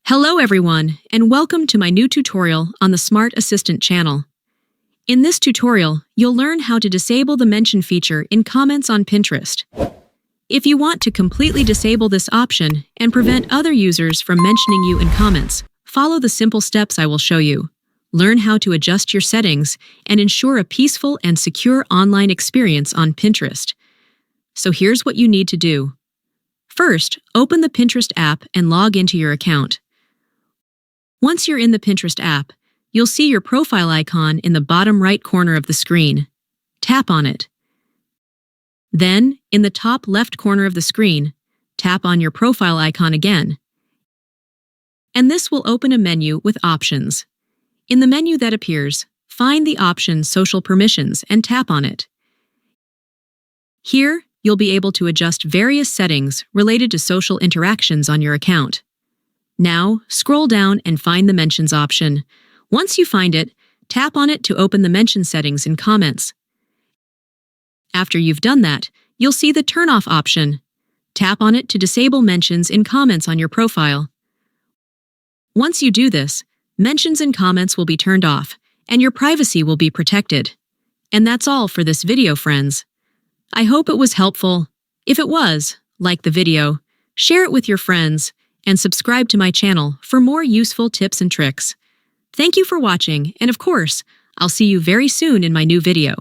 Hello everyone, and welcome to my new tutorial on the SmartAssistant channel. In this tutorial, you'll learn how to disable the mention feature in comments on Pinterest. If you want to completely disable this option and prevent other users from mentioning you in comments, follow the simple steps I will show you. Learn how to adjust your settings and ensure a peaceful and secure online experience on Pinterest. So here's what you need to do. First, open the Pinterest app and log into your account. Once you're in the Pinterest app, you'll see your profile icon in the bottom right corner of the screen. Tap on it. Then, in the top left corner of the screen, tap on your profile icon again. And this will open a menu with options. In the menu that appears, find the option Social Permissions and tap on it. Here, you'll be able to adjust various settings related to social interactions on your account. Now, scroll down and find the Mentions option. Once you find it, tap on it to open the mention settings in comments. After you've done that, you'll see the Turn Off option. Tap on it to disable mentions in comments on your profile. Once you do this, mentions in comments will be turned off, and your privacy will be protected. And that's all for this video, friends. I hope it was helpful. If it was, like the video, share it with your friends, and subscribe to my channel for more useful tips and tricks. Thank you for watching, and of course, I'll see you very soon in my new video.